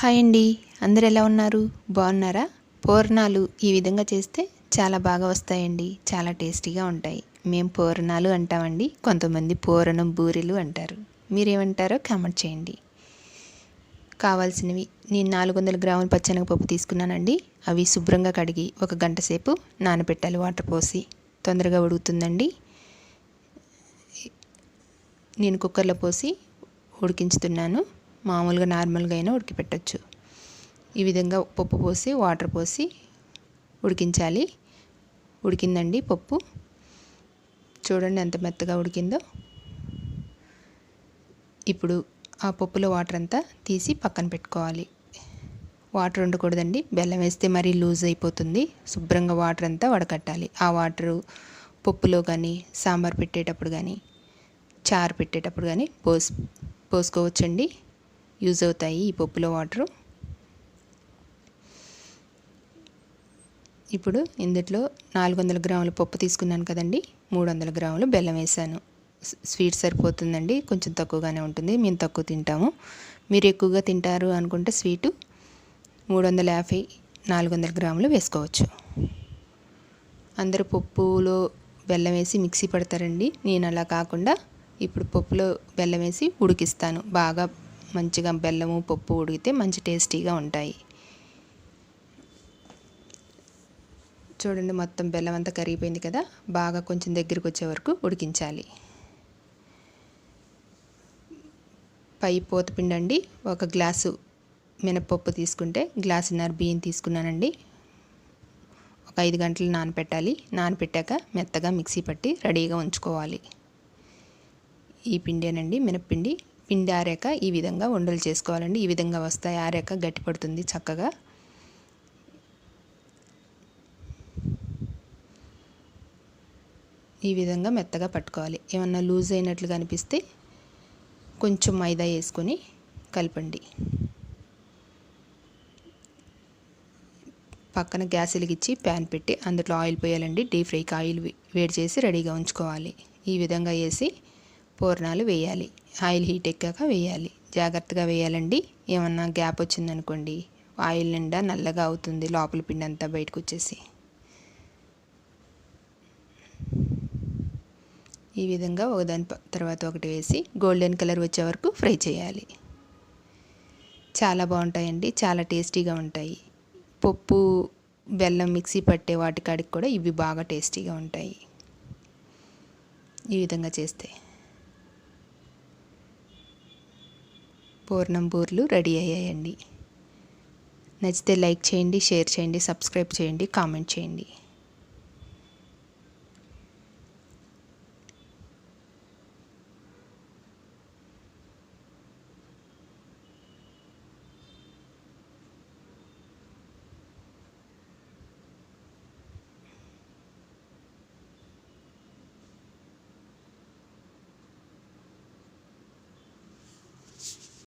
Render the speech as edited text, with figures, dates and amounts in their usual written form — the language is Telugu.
హాయ్ అండి, అందరు ఎలా ఉన్నారు? బాగున్నారా? పూర్ణాలు ఈ విధంగా చేస్తే చాలా బాగా వస్తాయండి. చాలా టేస్టీగా ఉంటాయి. మేము పూర్ణాలు అంటామండి, కొంతమంది పూరణం బూరెలు అంటారు. మీరేమంటారో కామెంట్ చేయండి. కావాల్సినవి నేను 400 గ్రాముల పచ్చెనగపప్పు తీసుకున్నానండి. అవి శుభ్రంగా కడిగి 1 గంట సేపు నానబెట్టాలి వాటర్ పోసి. తొందరగా ఉడుకుతుందండి. నేను కుక్కర్లో పోసి ఉడికించుతున్నాను. మామూలుగా నార్మల్గా అయినా ఉడికిపెట్టచ్చు. ఈ విధంగా పప్పు పోసి వాటర్ పోసి ఉడికించాలి. ఉడికిందండి పప్పు. చూడండి ఎంత మెత్తగా ఉడికిందో. ఇప్పుడు ఆ పప్పులో వాటర్ అంతా తీసి పక్కన పెట్టుకోవాలి. వాటర్ ఉండకూడదండి, బెల్లం వేస్తే మరీ లూజ్ అయిపోతుంది. శుభ్రంగా వాటర్ అంతా వడకట్టాలి. ఆ వాటరు పప్పులో కానీ, సాంబార్ పెట్టేటప్పుడు కానీ, చారు పెట్టేటప్పుడు కానీ పోసుకోవచ్చండి. యూజ్ అవుతాయి ఈ పప్పులో వాటరు. ఇప్పుడు ఇందులో 400 గ్రాముల పప్పు తీసుకున్నాను కదండి, 300 గ్రాములు బెల్లం వేసాను. స్వీట్ సరిపోతుందండి, కొంచెం తక్కువగానే ఉంటుంది. మేము తక్కువ తింటాము. మీరు ఎక్కువగా తింటారు అనుకుంటే స్వీటు 350 400 గ్రాములు వేసుకోవచ్చు. అందరూ పప్పులో బెల్లం వేసి మిక్సీ పడతారండి. నేను అలా కాకుండా ఇప్పుడు పప్పులో బెల్లం వేసి ఉడికిస్తాను. బాగా మంచిగా బెల్లము పప్పు ఉడికితే మంచి టేస్టీగా ఉంటాయి. చూడండి, మొత్తం బెల్లం అంతా కరిగిపోయింది కదా. బాగా కొంచెం దగ్గరికి వచ్చే వరకు ఉడికించాలి. పై పోతపిండి అండి, 1 గ్లాసు మినపప్పు తీసుకుంటే గ్లాసున్నర బియ్యం తీసుకున్నానండి. ఒక 5 గంటలు నానపెట్టాలి. నానపెట్టాక మెత్తగా మిక్సీ పట్టి రెడీగా ఉంచుకోవాలి. ఈ పిండేనండి మినప్పిండి. పిండి ఆరాక ఈ విధంగా ఉండలు చేసుకోవాలండి. ఈ విధంగా వస్తాయి. ఆరాక గట్టి పడుతుంది చక్కగా. ఈ విధంగా మెత్తగా పట్టుకోవాలి. ఏమన్నా లూజ్ అయినట్లుగా అనిపిస్తే కొంచెం మైదా వేసుకొని కలపండి. పక్కన గ్యాస్ వెలిగించి ప్యాన్ పెట్టి అందులో ఆయిల్ పోయాలండి. డీప్ ఫ్రైకి ఆయిల్ వేడి చేసి రెడీగా ఉంచుకోవాలి. ఈ విధంగా వేసి పూర్ణాలు వేయాలి. ఆయిల్ హీట్ ఎక్కాక వేయాలి. జాగ్రత్తగా వేయాలండి. ఏమన్నా గ్యాప్ వచ్చిందనుకోండి ఆయిల్ నిండా నల్లగా అవుతుంది, లోపల పిండి అంతా బయటకు వచ్చేసి. ఈ విధంగా ఒకదాని తర్వాత ఒకటి వేసి గోల్డెన్ కలర్ వచ్చే వరకు ఫ్రై చేయాలి. చాలా బాగుంటాయండి, చాలా టేస్టీగా ఉంటాయి. పప్పు బెల్లం మిక్సీ పట్టే వాటికాడికి కూడా ఇవి బాగా టేస్టీగా ఉంటాయి ఈ విధంగా చేస్తే. పూర్ణం బూర్లు రెడీ అయ్యాయండి. నచ్చితే లైక్ చేయండి, షేర్ చేయండి, సబ్స్క్రైబ్ చేయండి, కామెంట్ చేయండి.